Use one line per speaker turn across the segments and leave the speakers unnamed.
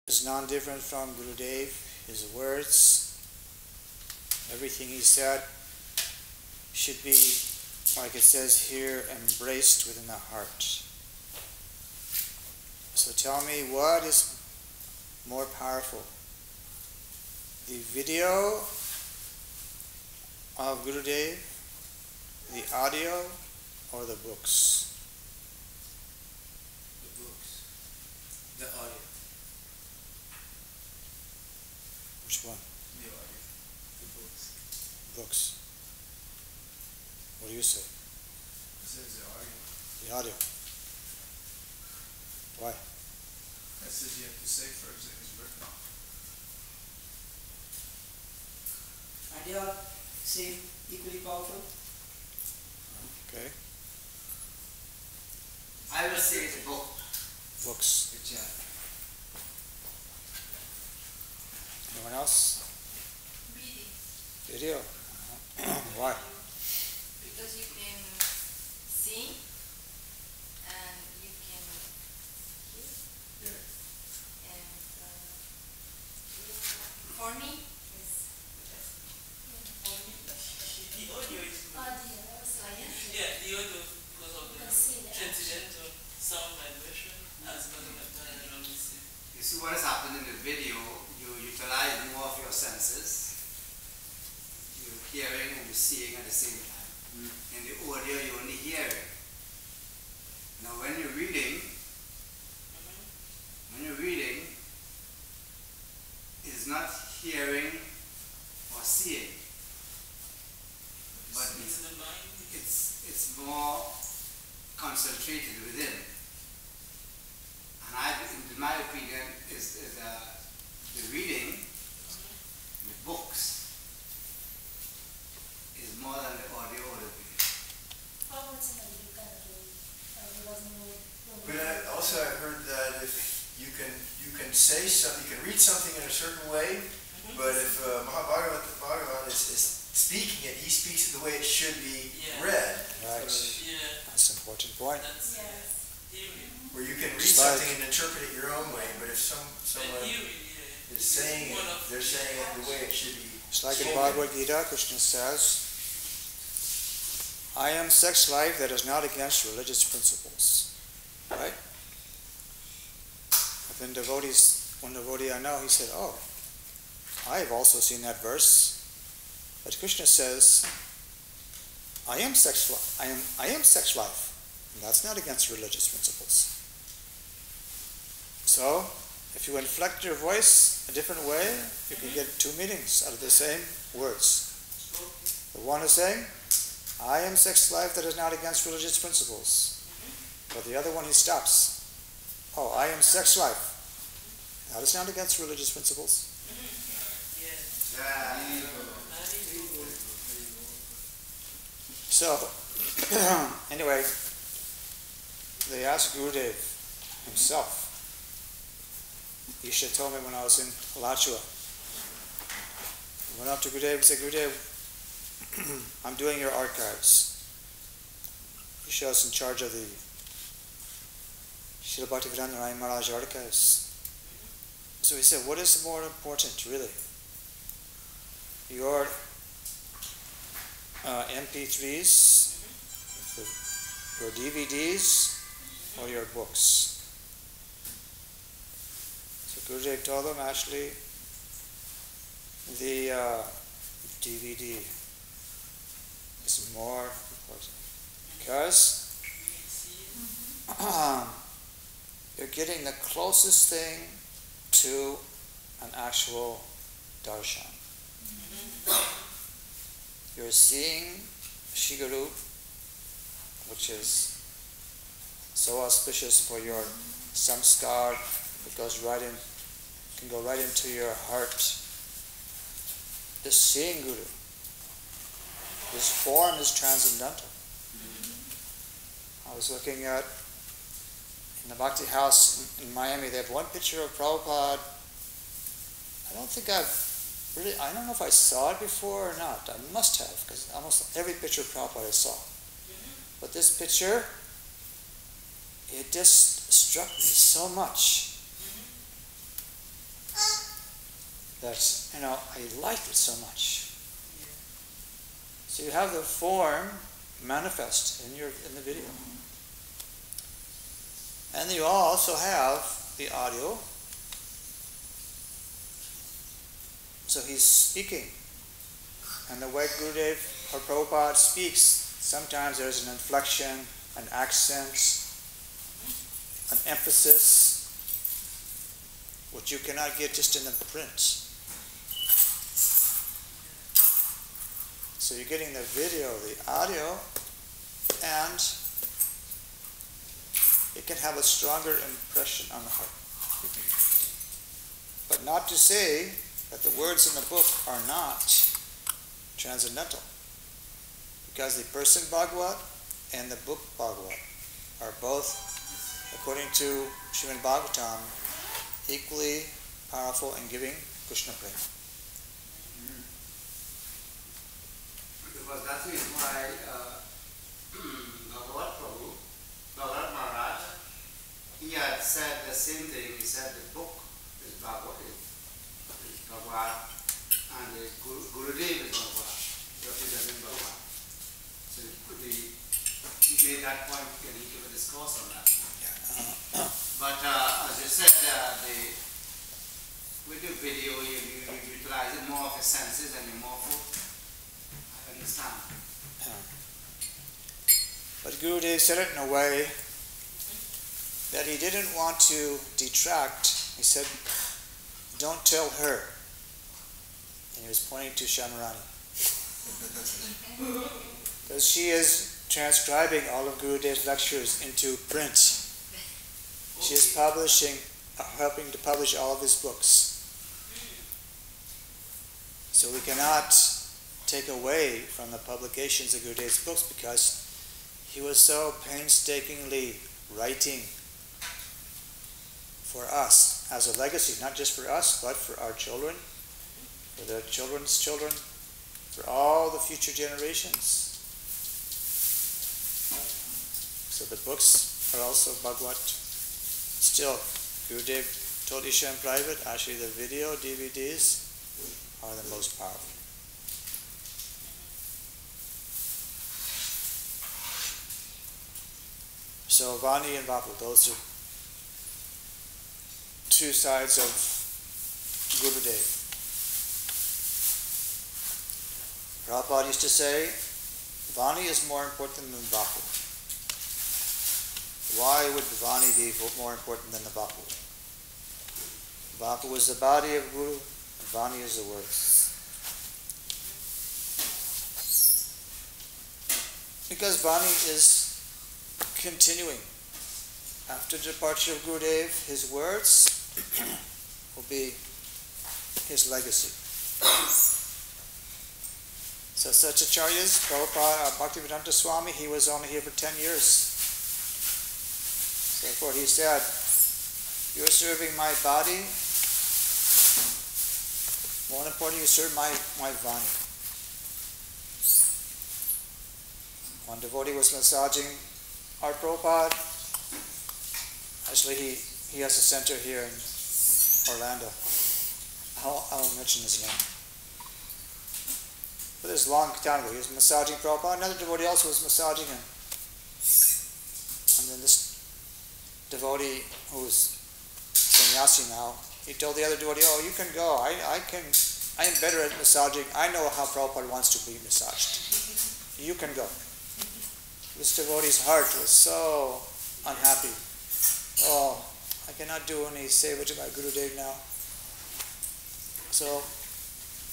is non-different from Gurudev. His words, everything he said should be, like it says here, embraced within the heart. So tell me, what is more powerful? The video of Gurudev, the audio, or the books?
The books. The audio.
Which one?
The audio. The books.
Books. What do you say?
It says the audio.
The audio. Why?
That says you have to say first that it's written.
And they are same, equally powerful?
Okay.
I will say the book.
Books.
Good job.
Anyone else?
Reading.
Video. Why?
Because you can see and you can hear.
Yeah.
And for me, it's for me.
The audio is good.
Science.
Yeah, the audio because of the transcendental sound vibration as well as the listen.
You see what has happened in the video, you utilize more of your senses. You're hearing and you're seeing at the same time. In the audio, you're only hearing. Now when you're reading, it's not hearing or seeing, but
It's in the mind.
it's more concentrated within. And in my opinion, is the reading, the books, is more than the audio or the video.
But also I heard that if you can say something, you can read something in a certain way, but if Bhagavan is speaking it, he speaks it the way it should be read.
Right.
Yeah.
That's an important point.
That's theory.
Where you can read
Just like-
something and interpret it your own way, but if someone
Theory,
is saying it, they're saying it the way it should be.
It's like in Bhagavad Gita, Krishna says, I am sex life that is not against religious principles. Right? When one devotee I know, he said, oh, I have also seen that verse. But Krishna says, I am sex life. And that's not against religious principles. So, if you inflect your voice a different way, you can get two meanings out of the same words. The one is saying, I am sex life that is not against religious principles. But the other one, he stops. Oh, I am sex life. That is not against religious principles. So, anyway, they asked Gurudev himself. Isha told me when I was in Alachua. I went up to Gurudev and said, Gurudev, I'm doing your archives. Isha was in charge of the Srila Bhaktivedanta Maharaja archives. So he said, what is more important, really? Your MP3s, your DVDs, or your books? So Gurudev told them, actually, the DVD is more important. Because you're getting the closest thing to an actual darshan. You're seeing Shiguru, which is so auspicious for your samskar. It goes right in, can go right into your heart. Just seeing Guru. His form is transcendental. I was looking at, in the Bhakti House in Miami, they have one picture of Prabhupada. I don't know if I saw it before or not. I must have, because almost every picture of Prabhupada I saw. But this picture, it just struck me so much. that, I liked it so much. So you have the form manifest in the video. And you also have the audio. So he's speaking. And the way Gurudev or Prabhupada speaks, sometimes there's an inflection, an accent, an emphasis, which you cannot get just in the print. So you're getting the video, the audio, and it can have a stronger impression on the heart. But not to say that the words in the book are not transcendental. Because the person Bhagavad and the book Bhagavad are both, according to Srimad Bhagavatam, equally powerful in giving Krishna prema.
Because that's the reason why Avadhuta Maharaja, he had said the same thing. He said the book is Bhagavad, and the Gurudev is Bhagavad, representing Bhagavad. So he made that point and he gave a discourse on that. But as you said, with the video you utilize more of your senses and your more food. I understand.
But Gurudev said it in a way that he didn't want to detract. He said, don't tell her. And he was pointing to Shamarani. Because she is transcribing all of Gurudev's lectures into print. She is helping to publish all of his books. So we cannot take away from the publications of Gurudev's books because he was so painstakingly writing for us as a legacy, not just for us, but for our children, for their children's children, for all the future generations. So the books are also Bhagavad. Still, Gurudev told Isha in private, actually the video DVDs are the most powerful. So Vani and Vapu, those are two sides of Gurudev. Prabhupada used to say, Vani is more important than Vapu. Why would Vani be more important than the Vapu? Vapu is the body of Guru, and Vani is the words. Because Vani is continuing. After the departure of Gurudev, his words will be his legacy. So such acharyas, Prabhupada, Bhaktivedanta Swami, he was only here for 10 years. Therefore he said, you're serving my body, more important, you serve my Vani. One devotee was massaging our Prabhupada. Actually, he has a center here in Orlando. I won't mention his name. But this is a long time ago. He was massaging Prabhupada. Another devotee also was massaging him. And then this devotee, who is sannyasi now, he told the other devotee, oh, you can go. I am better at massaging. I know how Prabhupada wants to be massaged. You can go. This devotee's heart was so unhappy. Oh, I cannot do any seva to my Gurudev now. So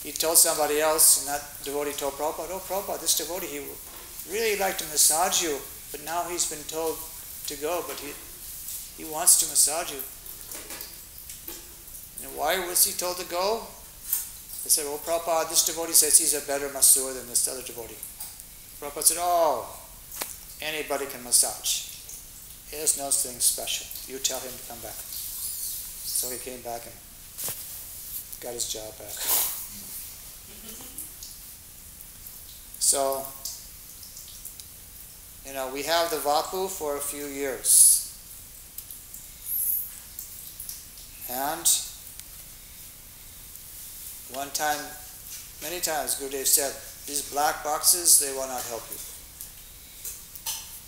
he told somebody else, and that devotee told Prabhupada, oh Prabhupada, this devotee, he really liked to massage you, but now he's been told to go, but he wants to massage you. And why was he told to go? They said, well Prabhupada, this devotee says he's a better masseur than this other devotee. Prabhupada said, oh, anybody can massage. There's no thing special. You tell him to come back. So he came back and got his job back. So, we have the Vapu for a few years. And One time, many times, Gurudev said, these black boxes, they will not help you.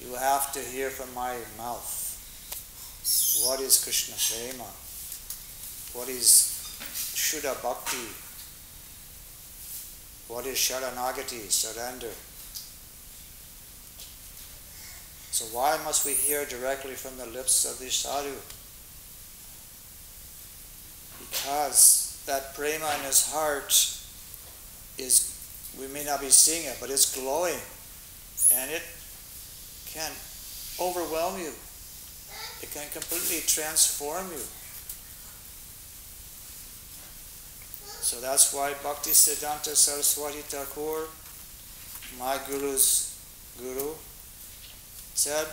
You will have to hear from my mouth. What is Krishna Prema? What is Shuddha Bhakti? What is Sharanagati, surrender? So why must we hear directly from the lips of the sadhu? Because that prema in his heart is, we may not be seeing it, but it's glowing. And it can overwhelm you. It can completely transform you. So that's why Bhakti Siddhanta Saraswati Thakur, my guru's guru, said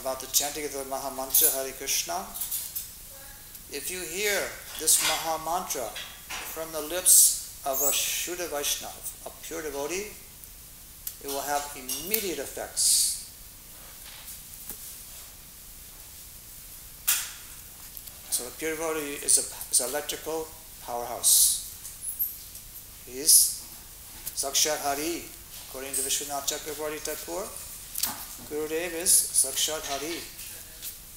about the chanting of the Maha Mantra Hare Krishna. If you hear this Maha Mantra from the lips of a Shuddha Vaishnava, a pure devotee, it will have immediate effects. So the pure devotee is an electrical powerhouse. He is Sakshat Hari. According to Vishwanath Chakravarti Thakur, Gurudev is Sakshat Hari.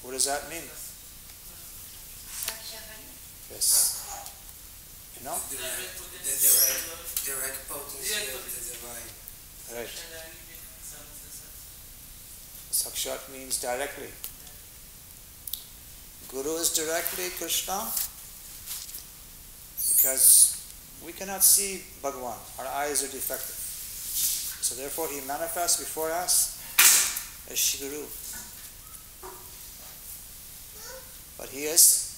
What does that mean? Yes. You know?
The direct potency of the divine.
Right. Sakshat means directly. Guru is directly Krishna because we cannot see Bhagavan. Our eyes are defective. So therefore he manifests before us as Shri Guru. But he is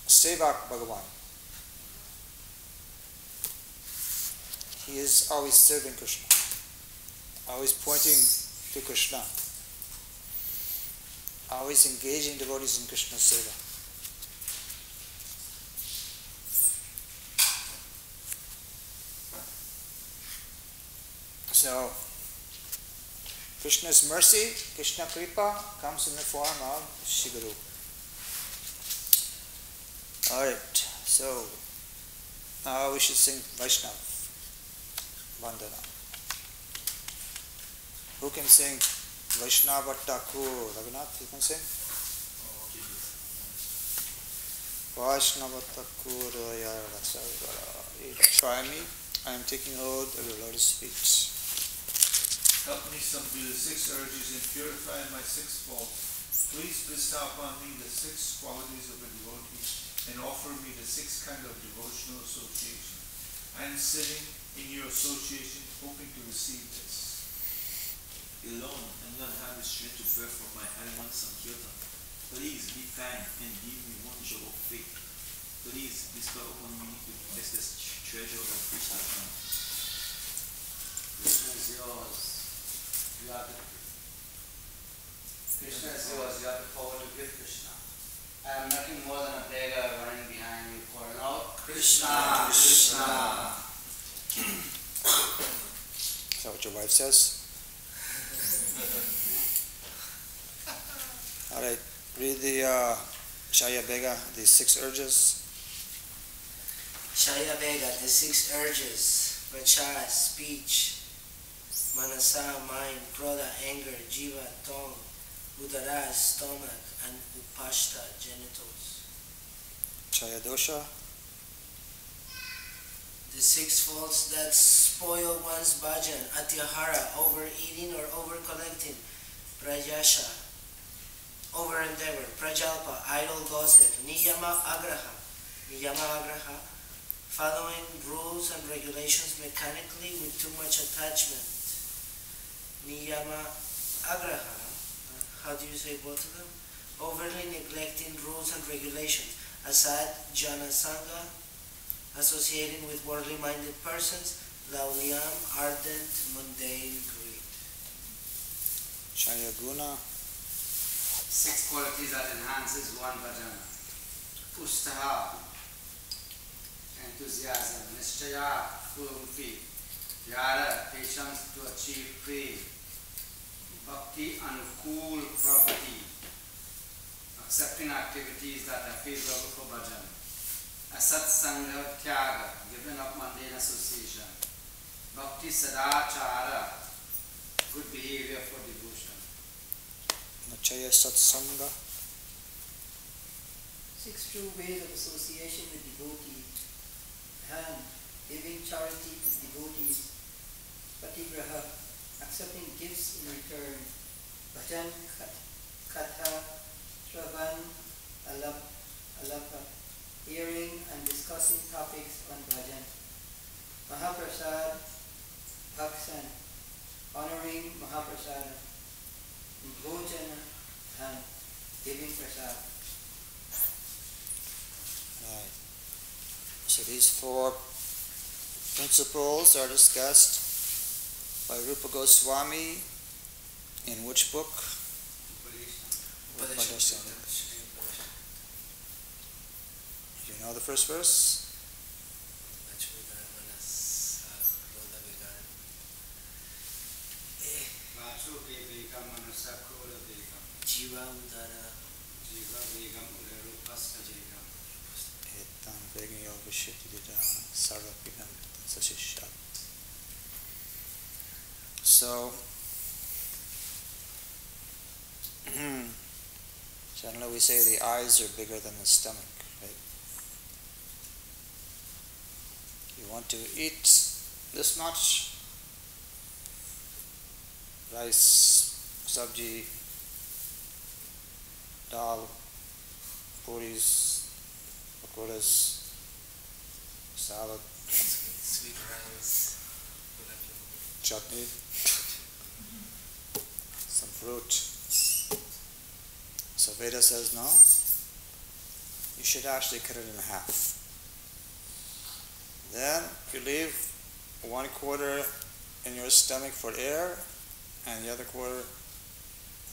Sevak Bhagavan. He is always serving Krishna, always pointing to Krishna, always engaging devotees in Krishna's seva. So, Krishna's mercy, Krishna Kripa, comes in the form of Shri Guru. Alright, so now we should sing Vaishnava Vandana. Who can sing Vaishnava Thakur? Raghunath, you can sing? Vaishnava Thakur, try me. I am taking hold of your lotus feet.
Help me subdue the 6 urges and purify my 6 faults. Please bestow upon me the 6 qualities of a devotee and offer me the 6 kind of devotional association. I am sitting in your association hoping to receive this.
Alone, I'm not have the strength to perform my Hariman Sankirtan. Please be kind and give me one job of faith. Please bestow upon me the priceless treasure of Krishna.
Krishna is yours. You have the Krishna is yours. You have the power to give Krishna. I am nothing more than a beggar running behind you, calling out Krishna, Krishna.
Is that what your wife says? Alright, read the Shaya Bega, the 6 urges.
Shaya Vega, the 6 urges, Vacha, speech, Manasa, mind, Krodha, anger, Jiva, tongue, Udara, stomach, and Upashta, genitals.
Shaya Dosha.
The 6 faults that spoil one's bhajan, Atyahara, overeating or over-collecting, Prajasha, over-endeavor, Prajalpa, idle gossip, Niyama Agraha, following rules and regulations mechanically with too much attachment. Niyama Agraha, how do you say both of them? Overly neglecting rules and regulations. Asad, Jana Sangha, associating with worldly-minded persons. Lauliam, ardent, mundane greed.
Shaya Guna.
6 qualities that enhances one bhajana. Ustaha, enthusiasm. Nishchaya, firm faith. Yara, patience to achieve praise. Bhakti, anukul property. Accepting activities that are favorable for bhajan. Asatsanga Tyaga, giving up mundane association. Bhakti Sadachara, good behavior for devotion.
Nachaya Satsanga.
6 true ways of association with devotees. And giving charity to devotees. Patigraha, accepting gifts in return. Bhajan, Katha, Shravan, Alapa, hearing and discussing topics on bhajan. Mahaprasad, Bhaksan, honoring Mahaprasad. Bhojana, and giving prasad.
Right. So these 4 principles are discussed by Rupa Goswami in which book? Upadeshamrita. Do you know the first verse?
Jiva Udara.
Etam vegyo vishyatidida sarvapinam sashishyat. So, generally we say the eyes are bigger than the stomach, right? You want to eat this much rice, sabji, dal, puris, pakoras, salad,
Sweet rice.
chutney, some fruit. So Veda says no, you should actually cut it in half. Then you leave 1/4 in your stomach for air, and the other quarter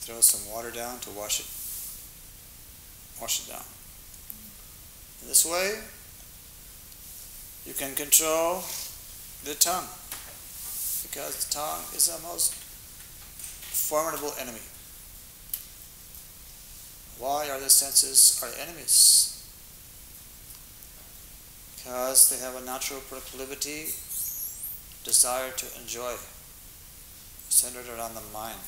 throw some water down to wash it down. In this way, you can control the tongue, because the tongue is a most formidable enemy. Why are the senses our enemies? Because they have a natural proclivity, desire to enjoy, centered around the mind.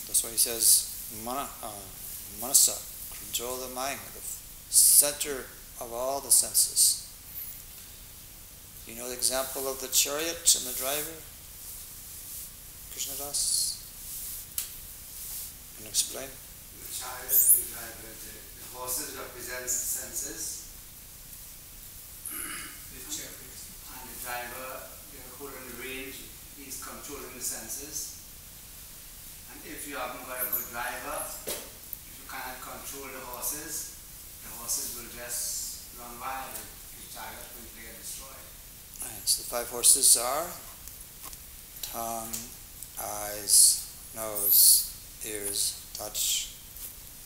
That's why he says, manasa, control the mind, the center of all the senses. You know the example of the chariot and the driver? Krishnadas? Can you explain?
The chariot, the driver, the horses represent senses. And the driver, holding the reins, he's controlling the senses. And if you haven't got a good driver, if you cannot control the horses will just run wild. The chariot will get destroyed.
Right, so the 5 horses are tongue, eyes, nose, ears, touch.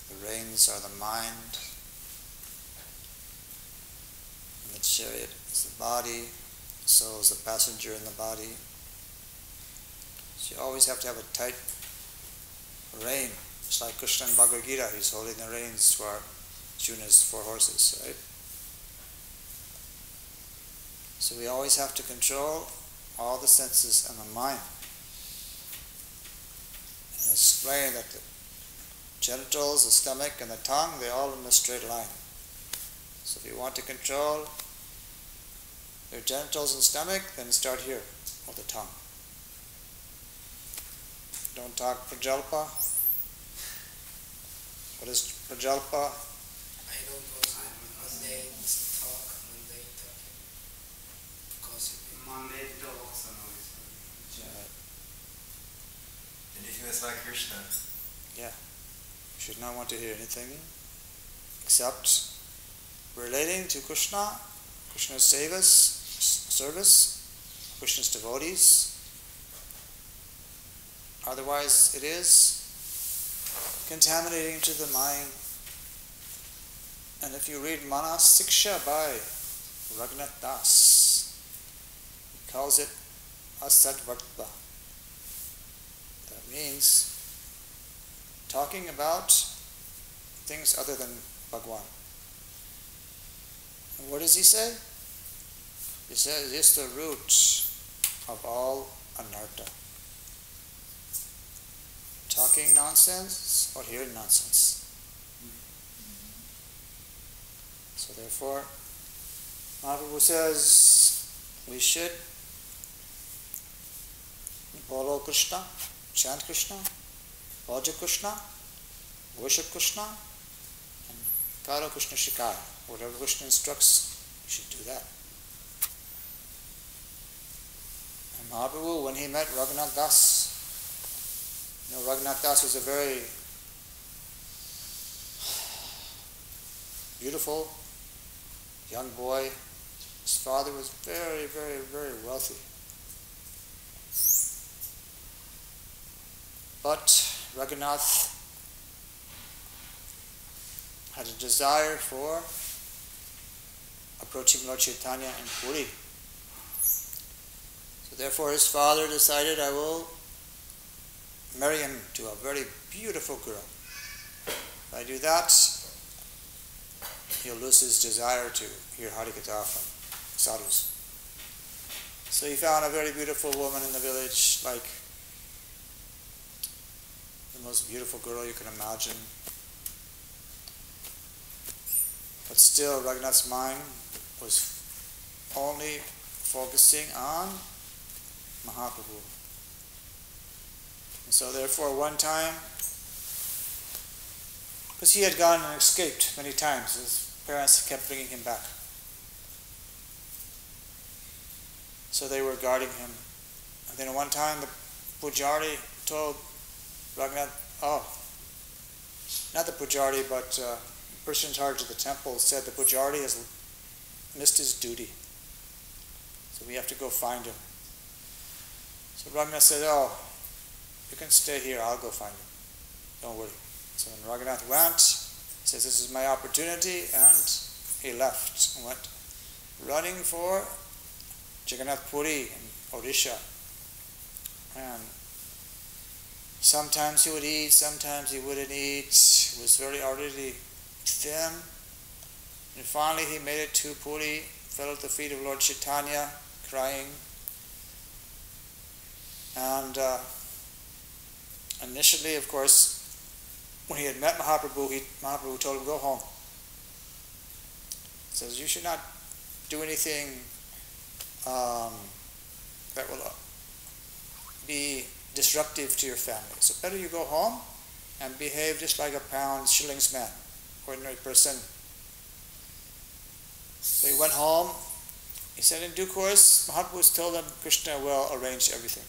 The reins are the mind. And the chariot is the body. The soul is the passenger in the body. So you always have to have a tight rein. It's like Krishna in Bhagavad Gita. He's holding the reins to Arjuna's 4 horses, right? So we always have to control all the senses and the mind. And explain that the genitals, the stomach, and the tongue, they're all in a straight line. So if you want to control your genitals and stomach, then start here with the tongue. Don't talk prajalpa. What is prajalpa?
I don't know when they talk, gossiping.
Monday talks and all this.
Anything that's not Krishna.
Yeah. You should not want to hear anything except relating to Krishna, Krishna's service, Krishna's devotees. Otherwise, it is contaminating to the mind. And if you read Manas Siksha by Raghunath Das, he calls it Asadvartva. That means talking about things other than Bhagwan. And what does he say? He says, it's the root of all anartha. Talking nonsense or hearing nonsense. So therefore, Mahaprabhu says we should follow Krishna, chant Krishna, bhaja Krishna, worship Krishna, and karo Krishna Shikara. Whatever Krishna instructs, you should do that. And Mahaprabhu, when he met Raghunath Das, Raghunath Das was a very beautiful young boy. His father was very, very, very wealthy. But Raghunath had a desire for approaching Lord Chaitanya in Puri. So therefore his father decided, I will marry him to a very beautiful girl. If I do that, he'll lose his desire to hear Harikatha from sadhus. So he found a very beautiful woman in the village, like the most beautiful girl you can imagine. But still, Raghunath's mind was only focusing on Mahaprabhu. And so therefore one time, because he had gone and escaped many times, his parents kept bringing him back. So they were guarding him. And then one time the pujari told Raghunath, not the pujari, but the person in charge of the temple said the pujari has missed his duty. So we have to go find him. So Raghunath said, you can stay here, I'll go find him. Don't worry. So when Raghunath went, he says, this is my opportunity, and he left and went running for Jagannath Puri in Odisha. And sometimes he would eat, sometimes he wouldn't eat. He was already thin. And finally he made it to Puri, fell at the feet of Lord Chaitanya, crying. And initially, of course, when he had met Mahaprabhu, Mahaprabhu told him, go home. He says, you should not do anything that will be disruptive to your family. So better you go home and behave just like a pound shillings man, ordinary person. So he went home. He said, in due course, Mahaprabhu told him Krishna will arrange everything.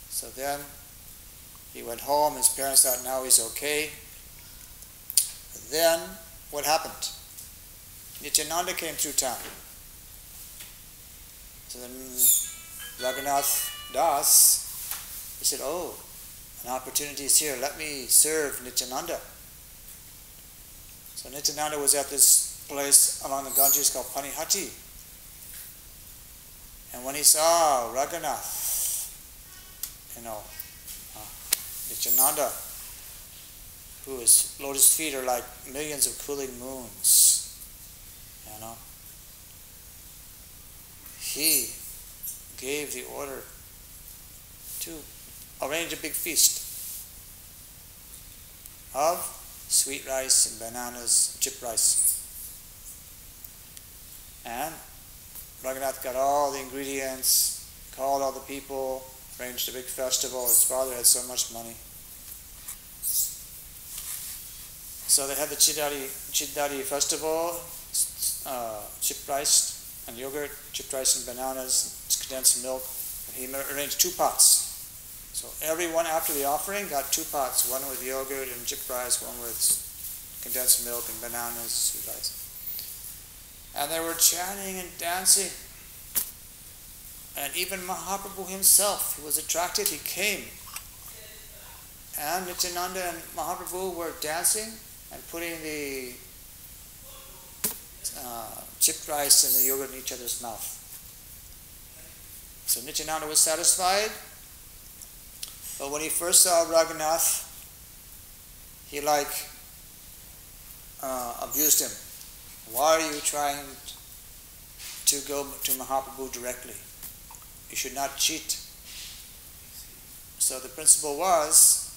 So then he went home. His parents thought now he's okay. Then what happened? Nityananda came through town. So then Raghunath Das, he said, an opportunity is here. Let me serve Nityananda. So Nityananda was at this place along the Ganges called Panihati. And when he saw Raghunath, Nityananda, whose lotus feet are like millions of cooling moons, he gave the order to arrange a big feast of sweet rice and bananas, chip rice. And Raghunath got all the ingredients, called all the people, arranged a big festival. His father had so much money. So they had the Chiddari festival, chipped rice and yogurt, chipped rice and bananas, condensed milk. He arranged 2 pots. So everyone after the offering got 2 pots, one with yogurt and chipped rice, one with condensed milk and bananas, sweet rice. And they were chanting and dancing. And even Mahaprabhu himself, who was attracted, he came. And Nityananda and Mahaprabhu were dancing and putting the chipped rice and the yogurt in each other's mouth. So Nityananda was satisfied. But when he first saw Raghunath, he abused him. Why are you trying to go to Mahaprabhu directly? You should not cheat. So the principle was,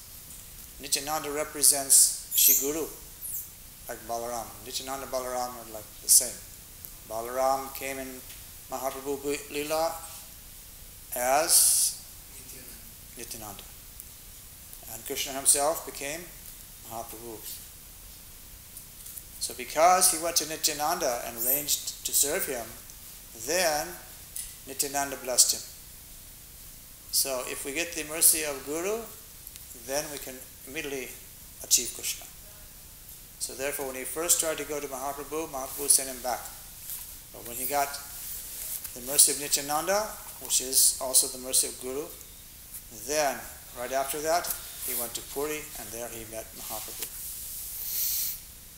Nityananda represents Shri-Guru, like Balaram. Nityananda and Balaram are like the same. Balaram came in Mahaprabhu Lila as Nityananda. And Krishna himself became Mahaprabhu. So because he went to Nityananda and arranged to serve him, then Nityananda blessed him. So if we get the mercy of Guru, then we can immediately achieve Krishna. So therefore, when he first tried to go to Mahaprabhu, Mahaprabhu sent him back. But when he got the mercy of Nityananda, which is also the mercy of Guru, then right after that, he went to Puri, and there he met Mahaprabhu.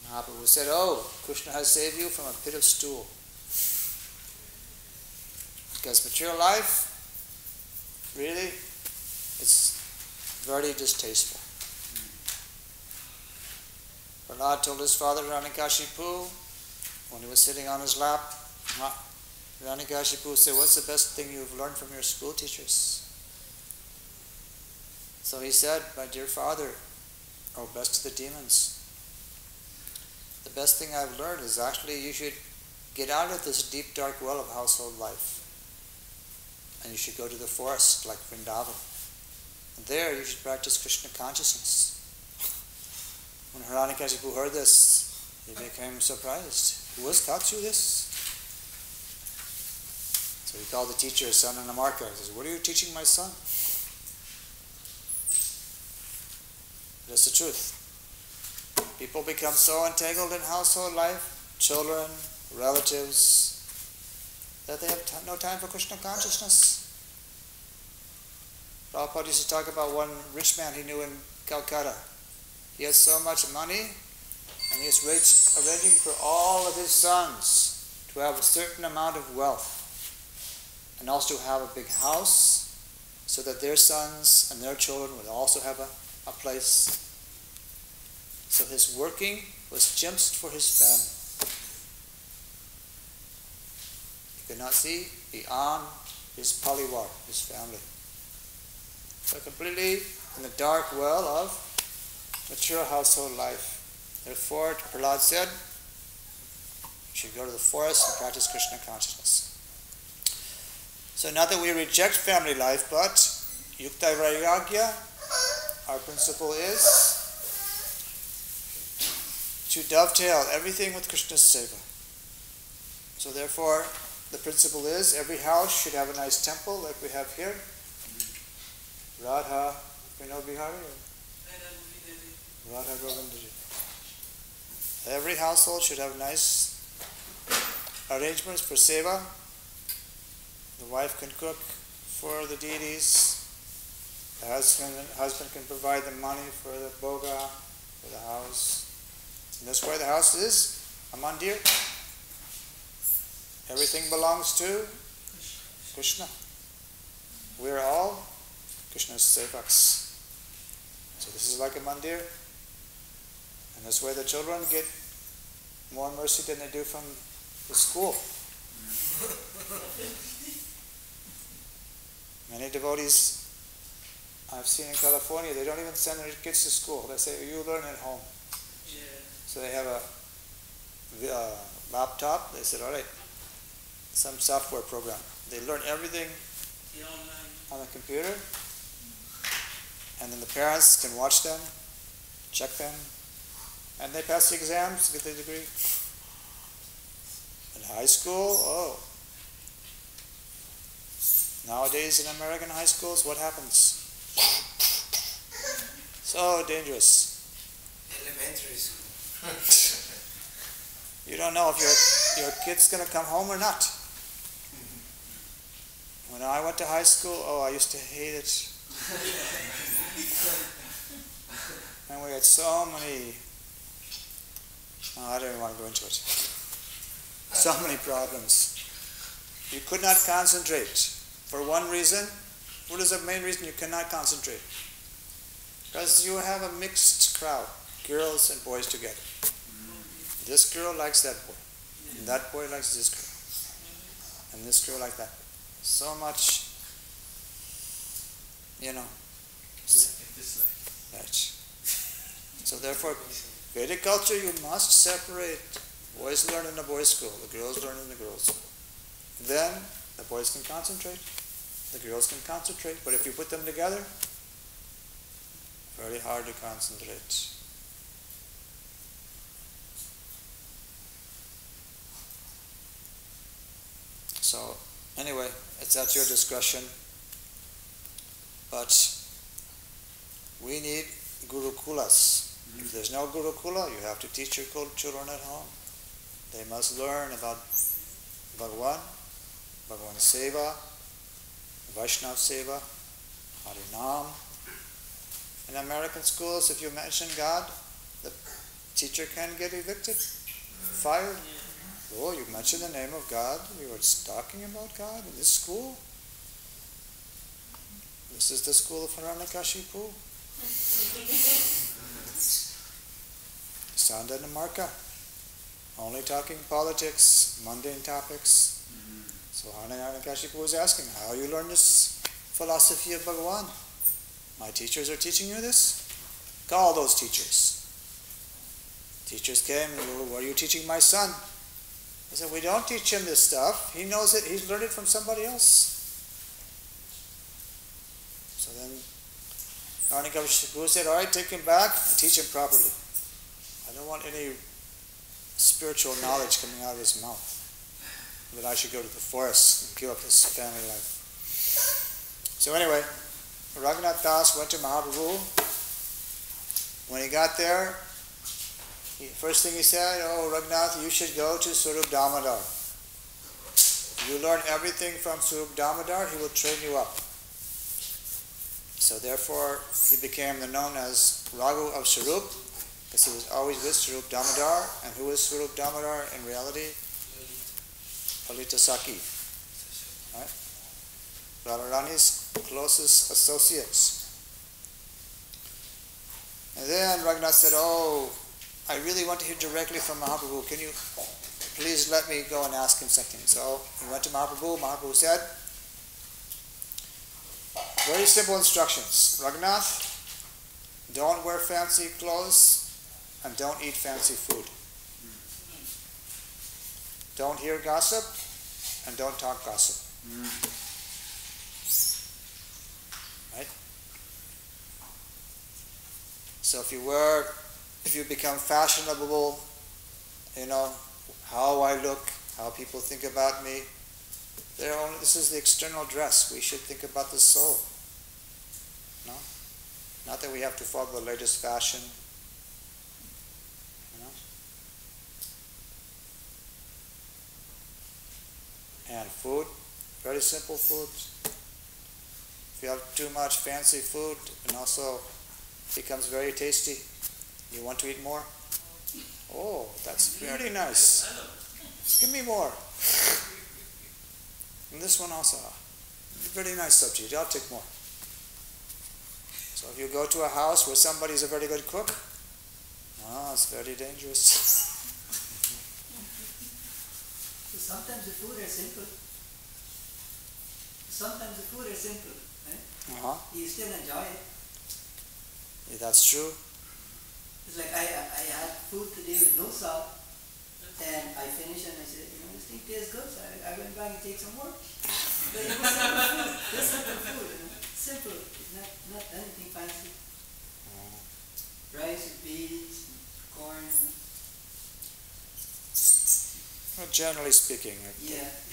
Mahaprabhu said, "Oh, Krishna has saved you from a pit of stool." Because material life, really, it's very distasteful. Prahlad told his father, Hiranyakashipu, when he was sitting on his lap, Hiranyakashipu said, "What's the best thing you've learned from your school teachers?" So he said, "My dear father, oh best of the demons, the best thing I've learned is actually you should get out of this deep dark well of household life. And you should go to the forest like Vrindavan. And there you should practice Krishna consciousness." When Hiranyakashipu heard this, he became surprised. "Who has taught you this?" So he called the teacher, his son Anamarka. He says, "What are you teaching my son?" That's the truth. People become so entangled in household life, children, relatives, that they have no time for Krishna consciousness. Prabhupada used to talk about one rich man he knew in Calcutta. He had so much money, and he was arranging for all of his sons to have a certain amount of wealth, and also to have a big house, so that their sons and their children would also have a place. So his working was just for his family. He could not see beyond his palivar, his family. So completely in the dark well of mature household life. Therefore, Prahlad said, you should go to the forest and practice Krishna consciousness. So not that we reject family life, but Yukta Vairagya, our principle is to dovetail everything with Krishna's seva. So therefore, the principle is every house should have a nice temple like we have here. Radha Vinod Bihari or Radha Govindaji. Every household should have nice arrangements for seva. The wife can cook for the deities. The husband can provide the money for the boga, for the house. And that's why the house is a mandir. Everything belongs to Krishna. We are all Krishna's sevaks. So this is like a mandir. And that's why the children get more mercy than they do from the school. Many devotees I've seen in California, they don't even send their kids to school. They say, you learn at home.
Yeah.
So they have a laptop. They said, all right, some software program. They learn everything on the computer. And then the parents can watch them, check them, and they pass the exams, get the degree. In high school, nowadays in American high schools, what happens? So dangerous.
Elementary school.
You don't know if your kid's going to come home or not. When I went to high school, I used to hate it. And we had so many, I don't even want to go into it. So many problems. You could not concentrate. For one reason, what is the main reason you cannot concentrate? Because you have a mixed crowd, girls and boys together. This girl likes that boy. And that boy likes this girl. And this girl like that. So much,
Like and dislike.
right. So therefore, Vedic culture, you must separate. Boys learn in the boys' school, the girls learn in the girls' school. Then the boys can concentrate, the girls can concentrate. But if you put them together, very hard to concentrate. So anyway, it's at your discretion. But we need gurukulas. If there's no gurukula, you have to teach your children at home. They must learn about Bhagavan, Bhagavan Seva, Vaishnav Seva, Harinam. In American schools, if you mention God, the teacher can get evicted, fired. Oh, you mentioned the name of God, you were talking about God in this school? This is the school of Hiranyakashipu. Sanda Namarka. Only talking politics, mundane topics. So Hiranyakashipu was asking, how you learn this philosophy of Bhagavan? My teachers are teaching you this? Call those teachers. Teachers came and, what are you teaching my son? I said, we don't teach him this stuff. He knows it. He's learned it from somebody else. So then Hiranyakashipu said, all right, take him back and teach him properly. I don't want any spiritual knowledge coming out of his mouth that I should go to the forest and give up this family life. So anyway, Raghunath Das went to Mahaprabhu. When he got there, first thing he said, oh Raghunath, you should go to Swarup Damodar. You learn everything from Swarup Damodar, he will train you up. So therefore, he became known as Raghu of Swarup, because he was always with Swarup Damodar. And who is Swarup Damodar in reality? Lalita Saki. Right? Radharani's closest associates. And then Raghunath said, oh, I really want to hear directly from Mahaprabhu. Can you please let me go and ask him something? So he went to Mahaprabhu. Mahaprabhu said, very simple instructions. Raghunath, don't wear fancy clothes and don't eat fancy food. Don't hear gossip and don't talk gossip. Right? So if you become fashionable, how I look, how people think about me, this is the external dress. We should think about the soul. No? Not that we have to follow the latest fashion. And food, very simple food. If you have too much fancy food, and also becomes very tasty, you want to eat more? Oh, that's very nice. Give me more. And this one also. Very nice subject. I'll take more. So if you go to a house where somebody is a very good cook, it's very dangerous.
So sometimes the food is simple. Right? You still enjoy it.
Yeah, that's true.
It's like I had food today with no salt, and I finished and I said, this thing tastes good, so I went back and take some more. But it was simple food, simple. It's not anything fancy. Rice with beans, corn.
Well, generally speaking,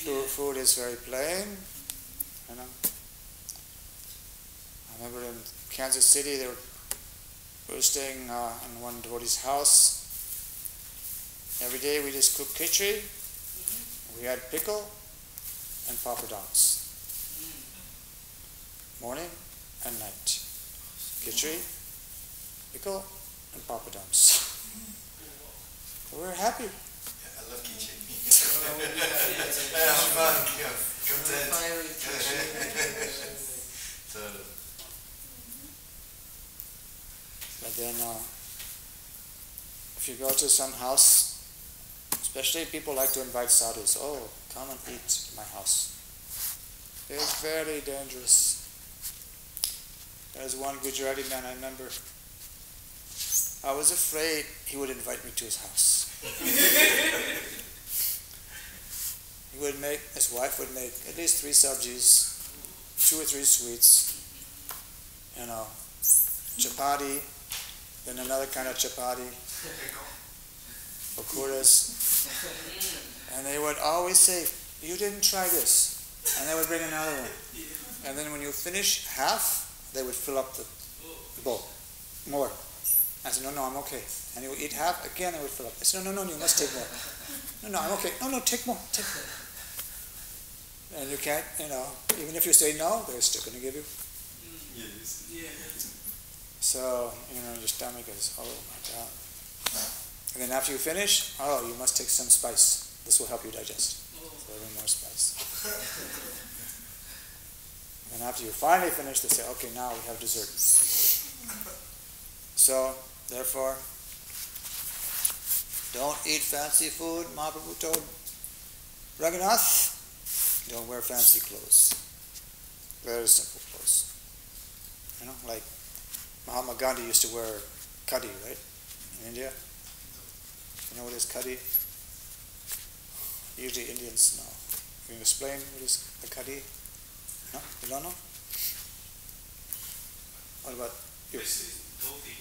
food is very plain. I remember in Kansas City, we were staying in one devotee's house. Every day we just cooked khichdi. We had pickle and papadums. Morning and night. Khichdi, pickle, and papadums. We were happy.
I love khichdi. I'm fun.
But then, if you go to some house, Especially people like to invite sadhus. Oh, come and eat at my house. It's very dangerous. There's one Gujarati man I remember. I was afraid he would invite me to his house. His wife would make at least 3 sabjis, 2 or 3 sweets, chapati, then another kind of chapati, pakoras. And they would always say, you didn't try this. And they would bring another one. And then when you finish half, they would fill up the bowl. More. I said, no, I'm okay. And he would eat half, again they would fill up. I said, no, you must take more. No, I'm okay. No, take more. And you can't, even if you say no, they're still going to give you.
Yes.
So, your stomach is, oh my God. And then after you finish, you must take some spice. This will help you digest. So a little more spice. And after you finally finish, they say, okay, now we have dessert. So, therefore, don't eat fancy food. Mahaprabhu told Raghunath, don't wear fancy clothes. Very simple clothes. Like Mahatma Gandhi used to wear khadi, right? In India. You know what is khadi? Usually Indians know. Can you explain what is the khadi? No? You don't know? What about you?
This is dhoti.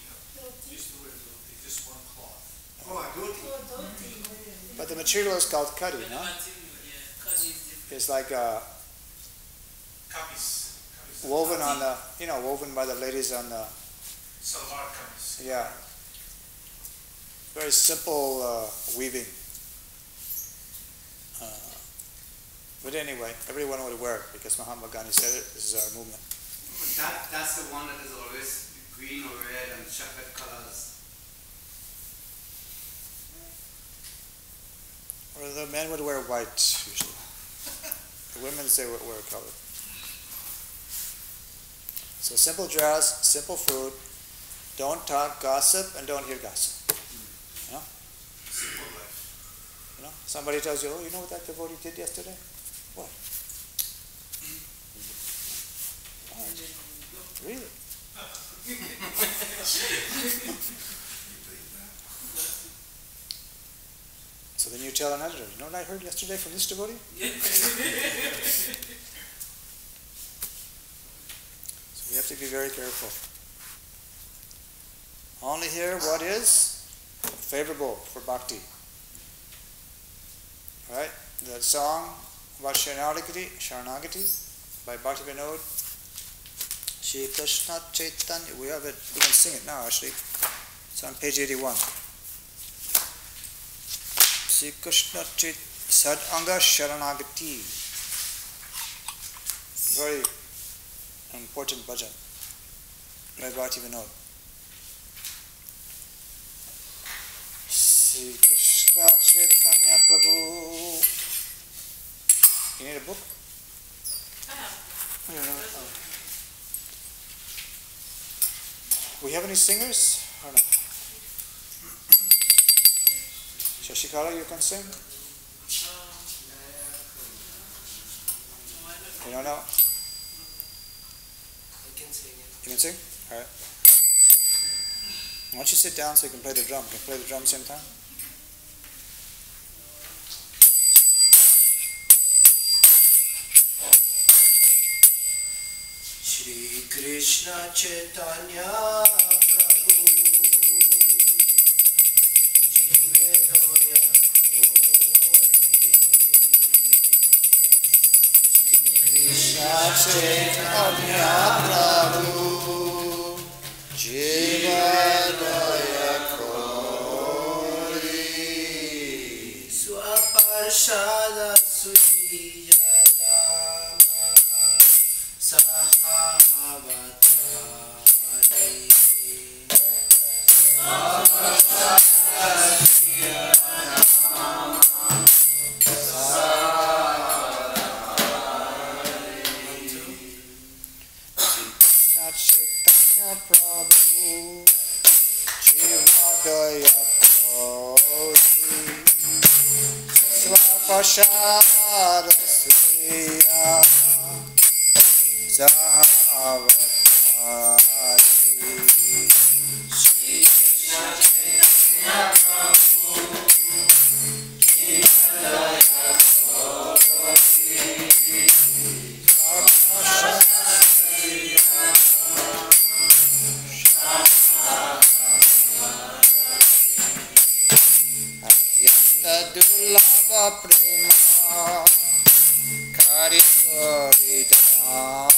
Used to wear dhoti, just one cloth.
Oh, dhoti.
But the material is called khadi, no? It's like
Kamis.
woven on the, woven by the ladies on the,
Salwar kamis.
yeah. Very simple weaving. But anyway, everyone would wear it because Mahatma Gandhi said it. This is our movement.
That's the one that is always green or red and chocolate colors.
Or the men would wear white usually. The women say would wear color. So simple dress, simple food. Don't talk gossip and don't hear gossip.
Simple life.
Somebody tells you, oh, you know what that devotee did yesterday? What? Really? So then you tell another, you know what I heard yesterday from this devotee? So we have to be very careful. Only hear what is favorable for bhakti. Right? The song about Sharanagati by Bhakti Vinod. Shri Krishna Chaitanya. We have it. We can sing it now. Actually, it's on page 81. Shri Krishna Chaitanya Sadanga Sharanagati. Very important bhajan by Bhakti Vinod. Shri Krishna Chaitanya Prabhu. You need a book? We have any singers or no? Sashikala, you can sing? You don't know?
I can sing it.
You can sing? Alright. Why don't you sit down so you can play the drum? Can you play the drum same time?
Shri Krishna Chaitanya Prabhu Jive Doya
Krishna Chaitanya Prabhu Jiva Kori
Swaparshada Sujadama Sahavatari
Chaitanya Prabhu Jiva Kori Sarasriya Sahavatari Shri Krishna Chaitanya Prabhu Nityayaya Dulava prema Karikoridana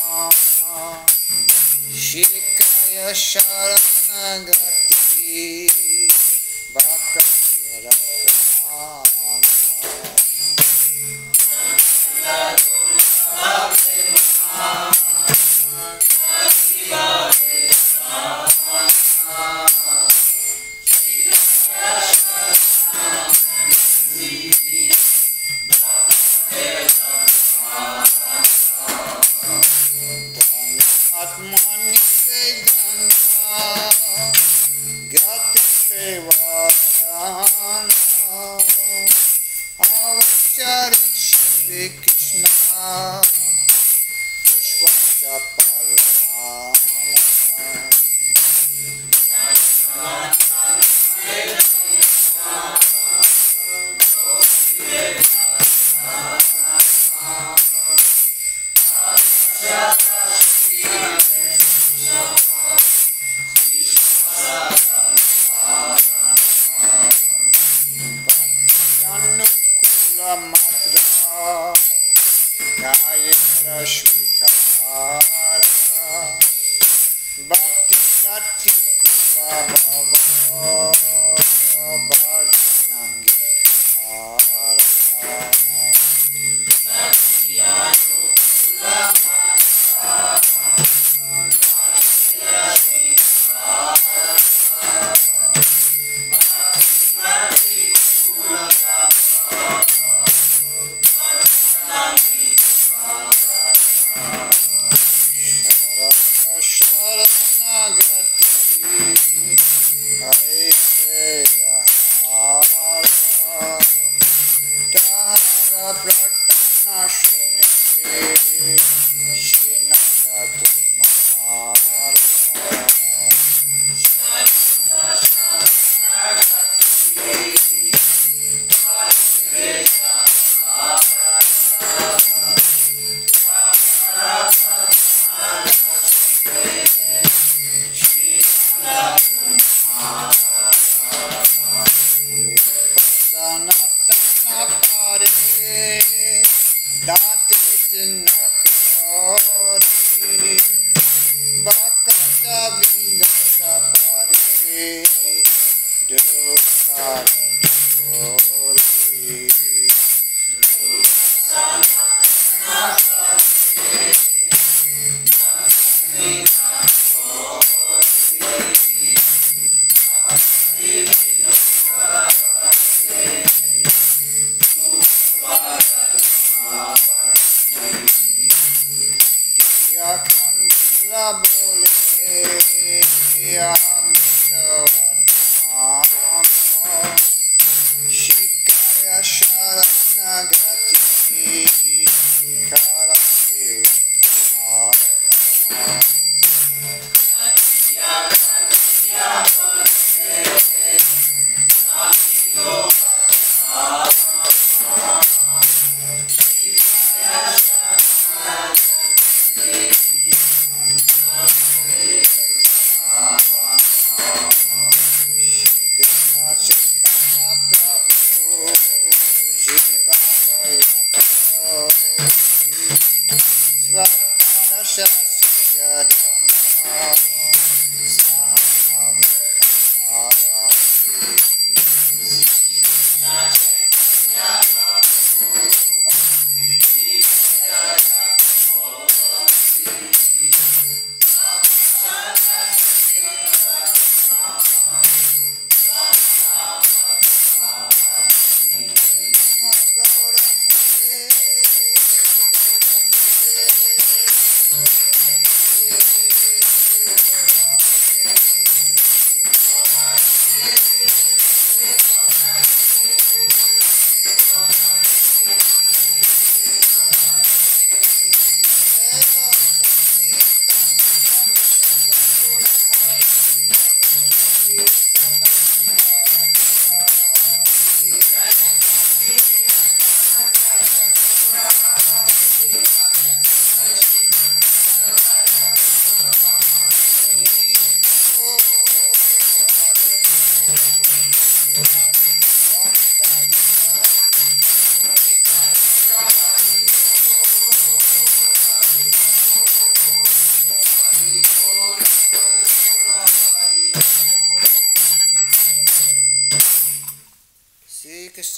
Shikaya Sharanagati Atmani Vedana Gati Sevarana Avacharya Shri Krishna Vishwachapalana Yanukula Matra Kayera Shvikara Bhakti Sati Kula Bhava Bhajanangikara Sharanagati Aireya Tahara Pratana Shune Shinagatu Mahara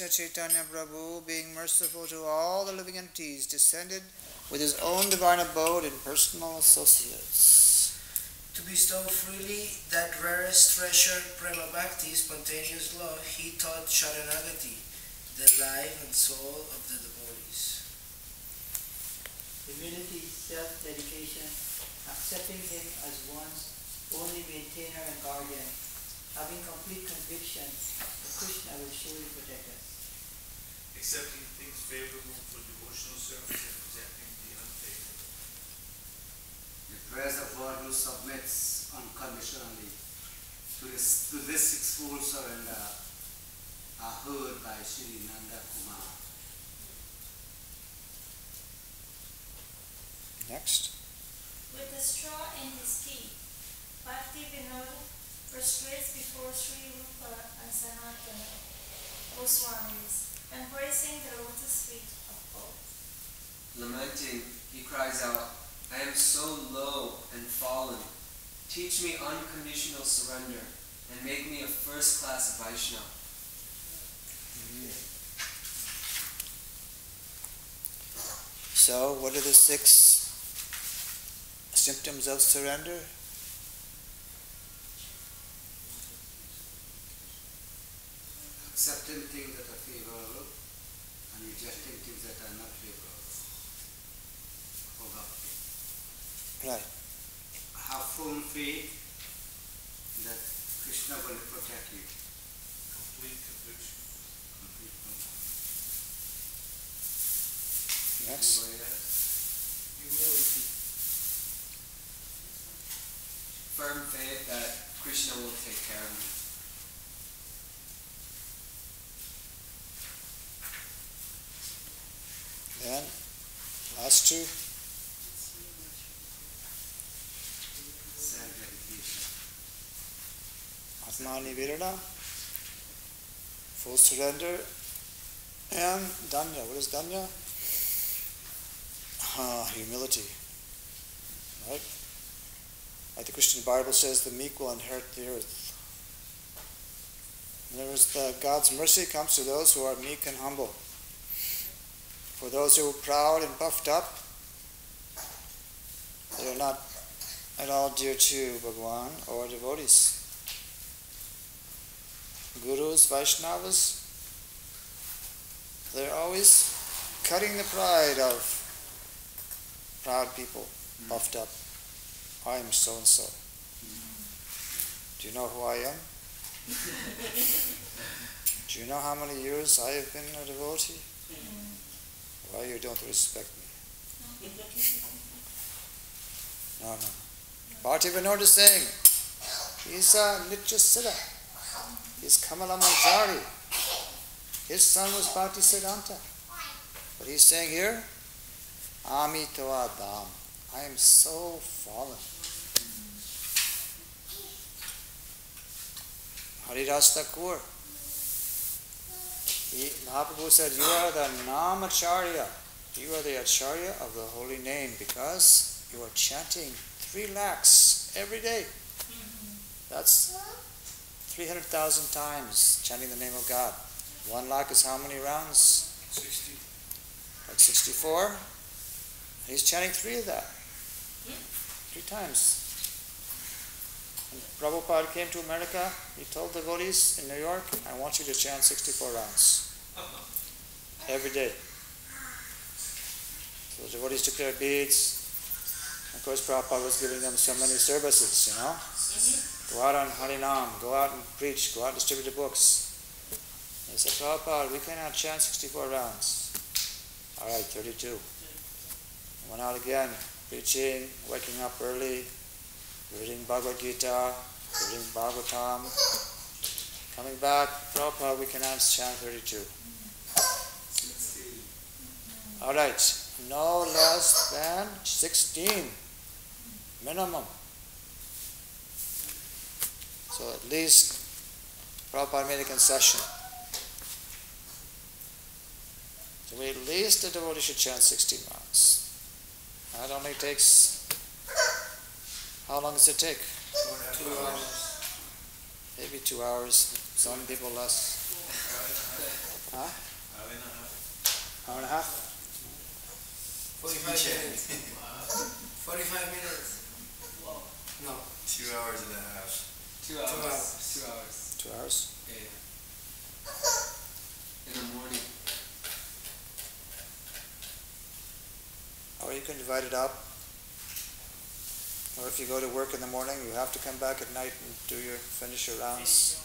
Krishna Chaitanya Prabhu, being merciful to all the living entities, descended with his own divine abode in personal associates.
To bestow freely that rarest treasure, Prema Bhakti, spontaneous love, he taught Sharanagati, the life and soul of the devotees.
Humility, self-dedication, accepting him as one's only maintainer and guardian, having complete conviction that Krishna will surely protect us.
Accepting things favorable for devotional service and rejecting the unfavorable.
The prayers of one who submits unconditionally to this sixfold surrender are heard by Sri Nanda Kumar.
Next.
With a straw in his teeth, Bhakti Vinod prostrates before Sri Rupa and Sanatana Goswamis, embracing the lotus feet of both.
Lamenting, he cries out, I am so low and fallen. Teach me unconditional surrender and make me a first-class Vaishnava.
So, what are the 6 symptoms of surrender?
Accepting things that are favorable and rejecting things that are not favorable. For Bhakti.
Right.
Have firm faith that Krishna will protect you.
Complete conviction.
Complete conviction.
Next.
Anybody else?
Humility.
Firm faith that Krishna will take care of me.
Then, last 2.
Self-dedication.
Atmani Virana, full surrender, and Danya. What is Danya? Humility. Right? Like the Christian Bible says, the meek will inherit the earth. In other words, God's mercy comes to those who are meek and humble. For those who are proud and puffed up, they are not at all dear to Bhagwan or devotees. Gurus, Vaishnavas, they're always cutting the pride of proud people, puffed up. I am so and so. Do you know who I am? Do you know how many years I have been a devotee? Why you don't respect me? No. Bhakti Vinod is saying, he's a Nitya Siddha. He's Kamala Manjari. His son was Bhakti Siddhanta. But he's saying here, Ami Toa Dham. I am so fallen. Haridas Thakur. Mahaprabhu said, you are the Namacharya. You are the Acharya of the holy name because you are chanting 3 lakhs every day. That's 300,000 times chanting the name of God. 1 lakh is how many rounds?
60.
Like 64. He's chanting 3 of that. 3 times. When Prabhupada came to America, he told devotees in New York, I want you to chant 64 rounds. Every day. So the devotees took their beads. Of course, Prabhupada was giving them so many services, you know. Go out on Harinam, go out and preach, go out and distribute the books. They said, Prabhupada, we cannot chant 64 rounds. All right, 32. Went out again, preaching, waking up early, reading Bhagavad Gita, reading Bhagavatam. Coming back, Prabhupada, we cannot chant 32. All right, no less than 16 minimum. So at least Prabhupada made a concession. So at least the devotee should chant 16 rounds. That only takes, how long does it take?
2 hours.
Maybe 2 hours, some people less. Huh?
Hour and a half.
Hour and a half?
45 minutes. 45 minutes.
Wow.
No.
2 hours and a half.
2 hours.
2 hours.
2 hours.
2 hours?
Yeah. In the morning.
Or you can divide it up. Or if you go to work in the morning, you have to come back at night and finish your rounds.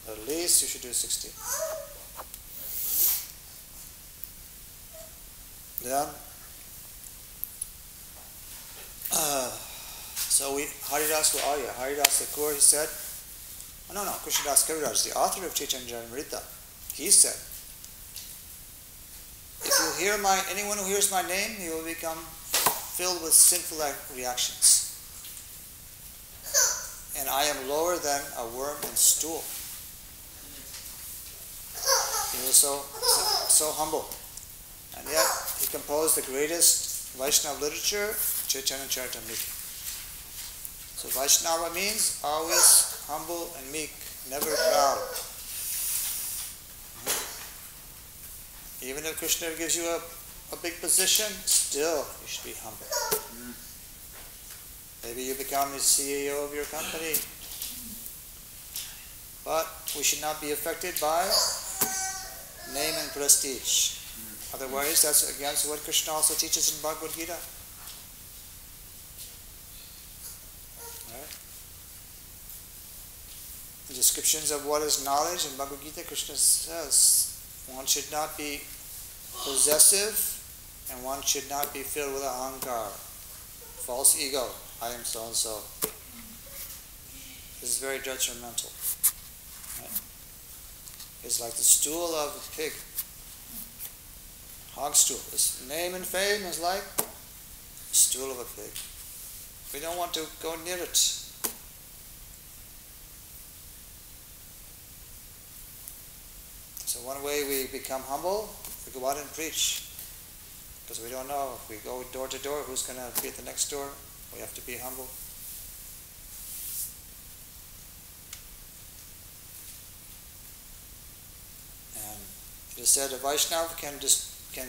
At least you should do 60. Then, so Haridas Arya, Haridas Thakur, he said, Krishnadas Kaviraj, the author of Chaitanya-Amrita, he said, if you hear anyone who hears my name, he will become filled with sinful reactions. And I am lower than a worm in stool. He was so humble. And yet, he composed the greatest Vaishnava literature, Chaitanya Charitamrita. So Vaishnava means always humble and meek, never proud. Even if Krishna gives you a big position, still you should be humble. Maybe you become the CEO of your company. But we should not be affected by name and prestige. Otherwise, that's against what Krishna also teaches in Bhagavad Gita. Right? The descriptions of what is knowledge in Bhagavad Gita, Krishna says one should not be possessive and one should not be filled with ahankar, false ego. I am so and so. This is very detrimental. Right? It's like the stool of a pig. Hog stool. Its name and fame is like the stool of a pig. We don't want to go near it. So one way we become humble, we go out and preach. Because we don't know, if we go door to door, who's going to be at the next door? We have to be humble. And it is said a Vaishnava can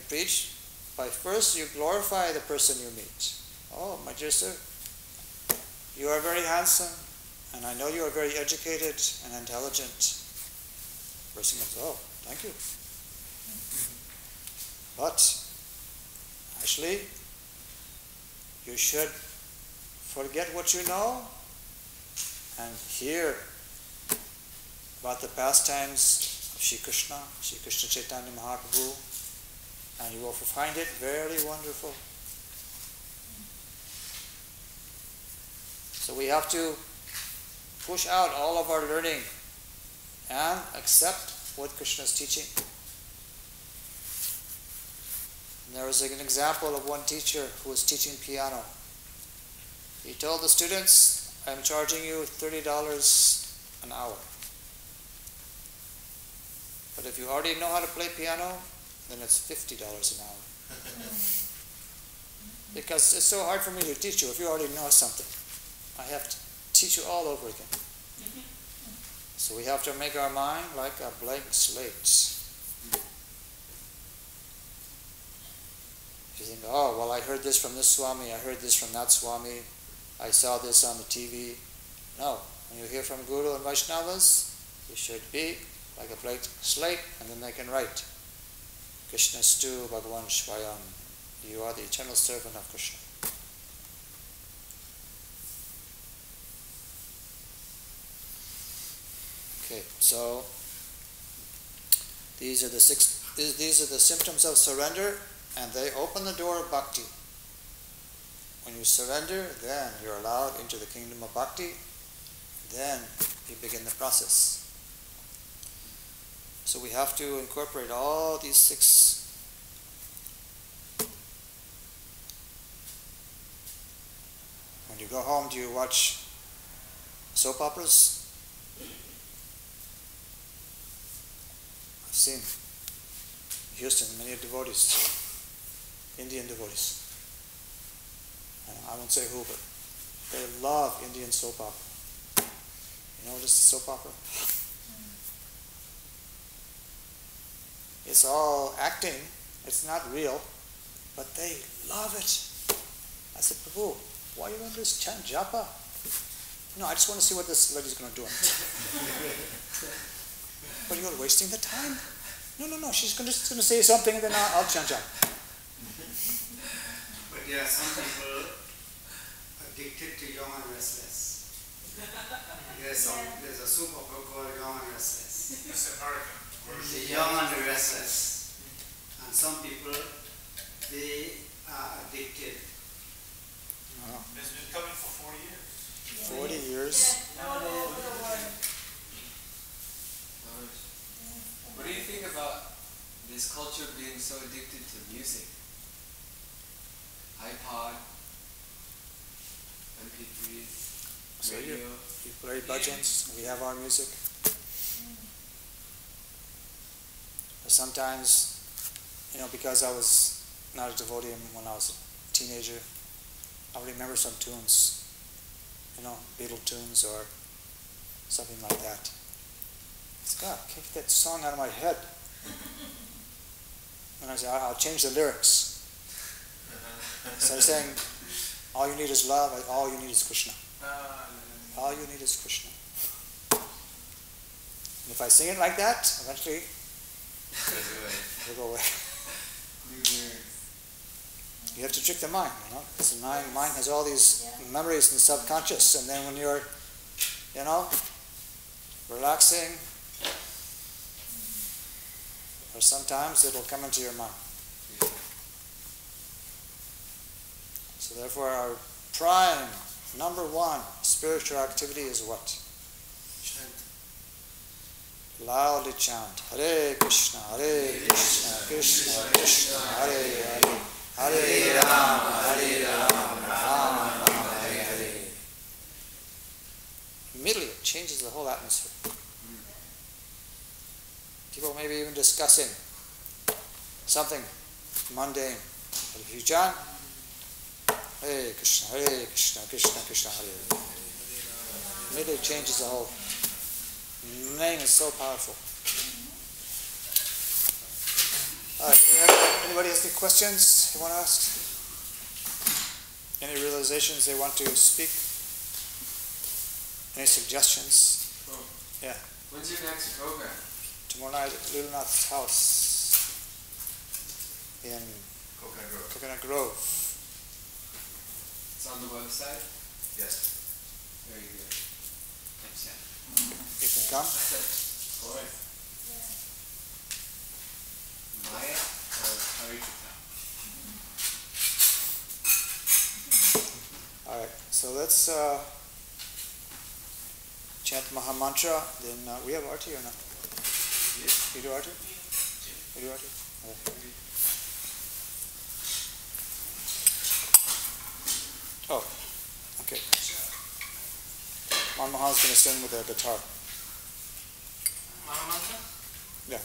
preach by first you glorify the person you meet. Oh, my dear sir, you are very handsome, and I know you are very educated and intelligent. The person goes, oh, thank you. But actually, you should forget what you know and hear about the pastimes of Sri Krishna Chaitanya Mahaprabhu, and you will find it very wonderful. So we have to push out all of our learning and accept what Krishna is teaching. And there was an example of one teacher who was teaching piano. He told the students, I'm charging you $30 an hour. But if you already know how to play piano, then it's $50 an hour. Because it's so hard for me to teach you if you already know something. I have to teach you all over again. So we have to make our mind like a blank slate. You think, oh, well, I heard this from this Swami, I heard this from that Swami, I saw this on the TV. No, when you hear from Guru and Vaishnavas, you should be like a blank slate, and then they can write. Krishnastu Bhagavan Shvayam. You are the eternal servant of Krishna. Okay, so these are the symptoms of surrender, and they open the door of bhakti. When you surrender, then you're allowed into the kingdom of bhakti. Then you begin the process. So we have to incorporate all these 6. When you go home, do you watch soap operas? I've seen Houston, many devotees, Indian devotees. I won't say who, but they love Indian soap opera. You know what is a soap opera? It's all acting. It's not real. But they love it. I said, Prabhu, why are you going to this chant japa? No, I just want to see what this lady's going to do. But you're wasting the time. No, she's just going to say something and then I'll chant japa.
But there are some people addicted to young and restless. There's a soup opera called Young and Restless.
It's American.
The Young and the Restless. And some people, they are addicted.
Wow.
It's been coming for 40 years.
40 years?
Yeah, all over the world.
What do you think about this culture being so addicted to music? iPod, MP3s,
So
radio.
you play bhajans, we have our music. But sometimes, because I was not a devotee when I was a teenager, I remember some tunes, Beatle tunes or something like that. It's God, I can't get that song out of my head. And I said, I'll change the lyrics. So I'm saying, all you need is love, all you need is Krishna. All you need is Krishna. And if I sing it like that, eventually it'll go away. You have to trick the mind, because the mind has all these memories in the subconscious, and then when you're, relaxing, or sometimes it'll come into your mind. So therefore our prime, number one, spiritual activity is what?
Chant.
Loudly chant. Hare Krishna, Krishna Krishna, Hare Hare. Hare Rama, Rama Rama, Hare Hare. Immediately it changes the whole atmosphere. People may be even discussing something mundane. But if you chant, Hare Krishna, Krishna Krishna, Hare Hare. Immediately it changes the whole. The name is so powerful. Anybody has any questions you want to ask? Any realizations they want to speak? Any suggestions?
Oh.
Yeah.
When's your next program?
Tomorrow night at Little Nath's house in Coconut Grove.
It's on the website?
Yes.
Very good. Thanks, yeah.
You can come.
All right. Maya or Harikata?
All right. So let's chant Mahamantra. Then we have Arti or not?
Yes.
You do Arti? You do Arti? Okay. Oh, okay. Mahaman's going to sing with a guitar.
Mahamantra?
Yeah.